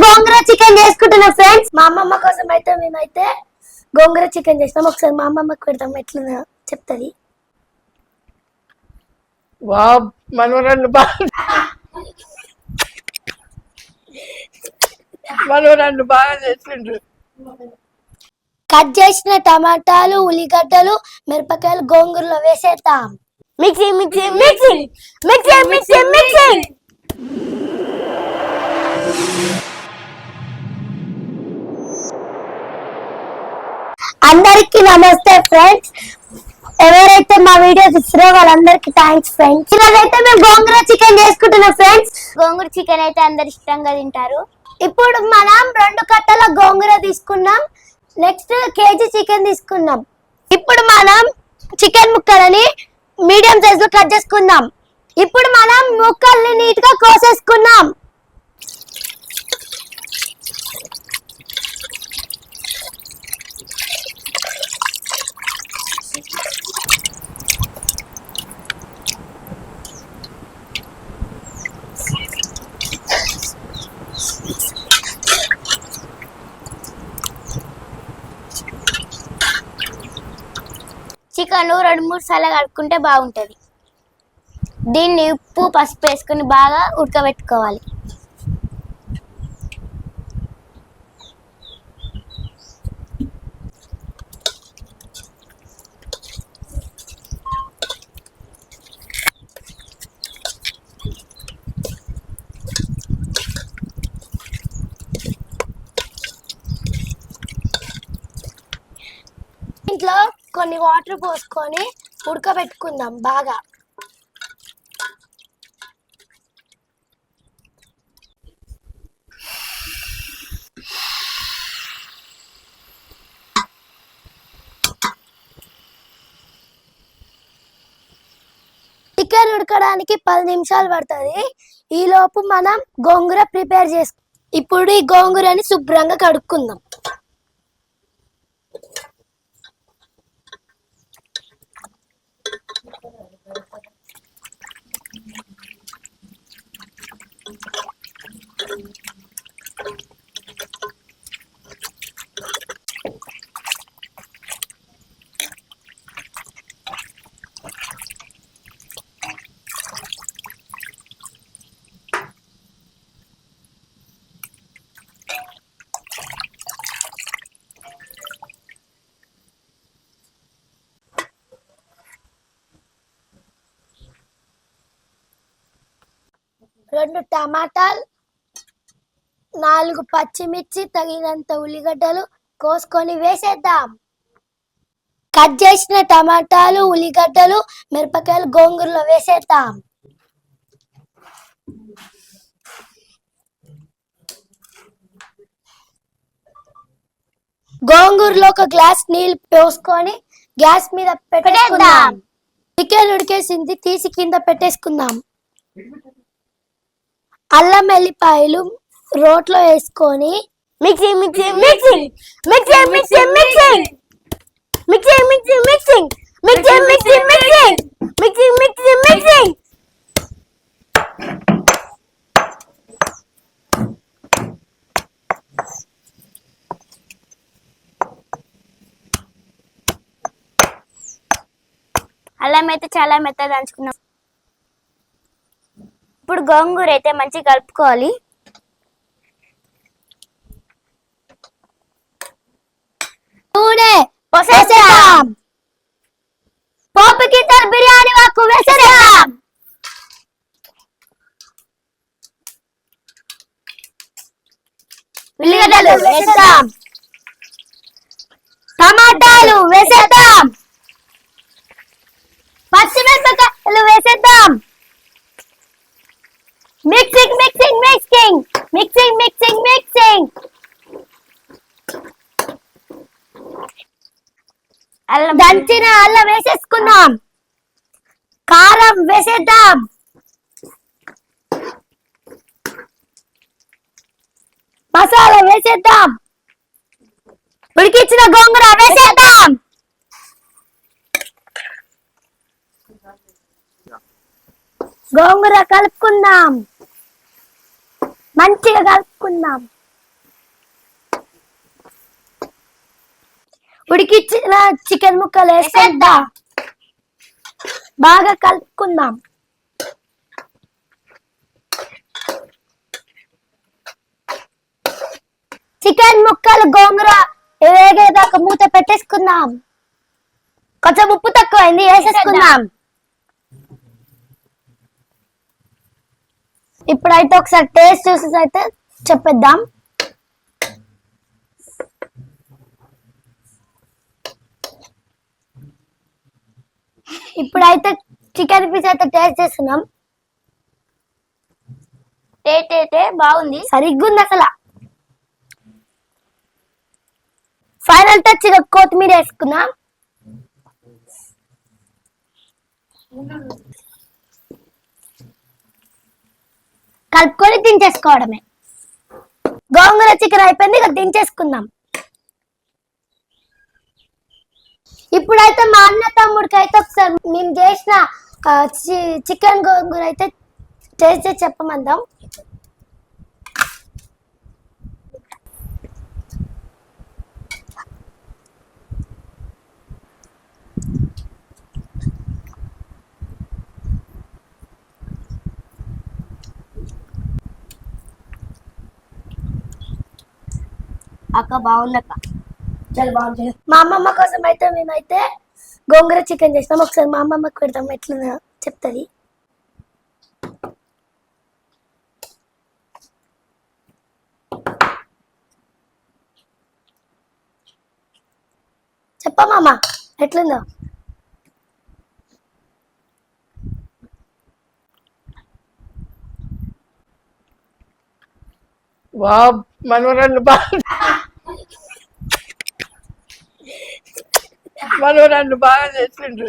గోంగూర chicken చేసుకుంటున్నాం friends. మా అమ్మమ్మ కోసం అయితే మేమైతే గోంగూర చికెన్ చేస్తాం. ఒకసారి మా అమ్మమ్మకి పెడతాం, ఎట్లా చెప్తుంది. మనవరాళ్ళు బాగా చేసిండ్రు. కట్ చేసిన టమాటాలు, ఉల్లిగడ్డలు, మిరపకాయలు గోంగూరలో వేసేద్దాం. Mixing mixing mixing mixing mixing mixing. అందరికి నమస్తే ఫ్రెండ్స్. ఎవరైతే మా వీడియో చూస్తారో వాళ్ళందరికి థ్యాంక్స్ ఫ్రెండ్స్. ఈరోజైతే మేము గోంగూర చికెన్ చేసుకుంటున్నాం ఫ్రెండ్స్. గోంగూర చికెన్ అయితే అందరు ఇష్టంగా తింటారు. ఇప్పుడు మనం 2 కట్టల గోంగూర తీసుకున్నాం. నెక్స్ట్ కేజీ చికెన్ తీసుకున్నాం. ఇప్పుడు మనం చికెన్ ముక్కలని మీడియం సైజ్ లో కట్ చేసుకుందాం. ఇప్పుడు మనం ముక్కల్ని నీట్ గా కోసేసుకున్నాం. చికెన్ 2-3 సార్లు కడుక్కుంటే బాగుంటుంది. దీన్ని ఉప్పు పసుపు వేసుకుని బాగా ఉడకబెట్టుకోవాలి. ఇంట్లో కొన్ని వాటర్ పోసుకొని ఉడకబెట్టుకుందాం బాగా. చికెన్ ఉడకడానికి 10 నిమిషాలు పడుతుంది. ఈ లోపు మనం గోంగూర ప్రిపేర్ చేసుకో. ఇప్పుడు ఈ గోంగూరని శుభ్రంగా కడుక్కుందాం. రెండు టమాటాలు, 4 పచ్చిమిర్చి, తగినంత ఉల్లిగడ్డలు కోసుకొని వేసేద్దాం. కట్ చేసిన టమాటాలు, ఉల్లిగడ్డలు, మిరపకాయలు గోంగూరలో వేసేద్దాం. గోంగూరలో 1 గ్లాస్ నీళ్ళు పోసుకొని గ్యాస్ మీద పెట్టేద్దాం. చికెన్ ఉడికేసింది, తీసి కింద పెట్టేసుకుందాం. అల్లం వెల్లిపాయలు రోట్లో వేసుకొని mixing mixing mixing mixing mixing mixing mixing mixing mixing mixing mixing mixing mixing mixing mixing. అల్లం అయితే చాలా మెత్తగా దంచుకున్నాం. ఇప్పుడు గోంగూర అయితే మంచిగా కలుపుకోవాలి. నూనె పోసేద్దాం. పోపు గింజలు, బిర్యానీ ఆకు వేసేద్దాం. ఉల్లిగడ్డలు వేసేద్దాం. టమాటాలు వేసేద్దాం. పచ్చిమిరపకాయలు వేసేద్దాం. Mixing mixing mixing mixing mixing mixing. దంచిన అల్లం వేసేసుకుందాం. కారం వేసేద్దాం. మసాలా వేసేద్దాం. ఉడికించిన గోంగూర వేసేద్దాం. గోంగూర కలుపుకుందాం. మంచిగా కలుపుకుందాం. ఉడికిచ్చిన చికెన్ ముక్కలు వేసేద్దాం. బాగా కలుపుకుందాం. చికెన్ ముక్కలు గోంగూర వేగేదాకా మూత పెట్టేసుకుందాం. కొంచెం ఉప్పు తక్కువైంది, వేసేసుకుందాం. ఇప్పుడైతే ఒకసారి టేస్ట్ చూసి అయితే చెప్పేద్దాం. ఇప్పుడైతే చికెన్ పీస్ అయితే టేస్ట్ చేస్తున్నాం. బాగుంది, సరిగ్గా ఉంది అసలు. ఫైనల్ టచ్ కొత్తిమీర వేసుకుందాం. కలుపుకొని దించేసుకోవడమే. గోంగూర చికెన్ అయిపోయింది, ఇక దించేసుకుందాం. ఇప్పుడైతే మా అన్న తమ్ముడికి అయితే ఒకసారి మేము చేసిన చికెన్ గోంగూర అయితే టేస్ట్ చేసి చెప్పమందాం. అక్క బాగుందక్క. చాలా బాగుంది. మా అమ్మమ్మ కోసం అయితే మేమైతే గోంగూర చికెన్ చేసినాం. ఒకసారి మా అమ్మమ్మకి పెడతాం, ఎట్లా చెప్తుంది. చెప్పమ్మా ఎట్లుందో. వావ్, మనవరాళ్ళు బాగా చేసిండ్రు.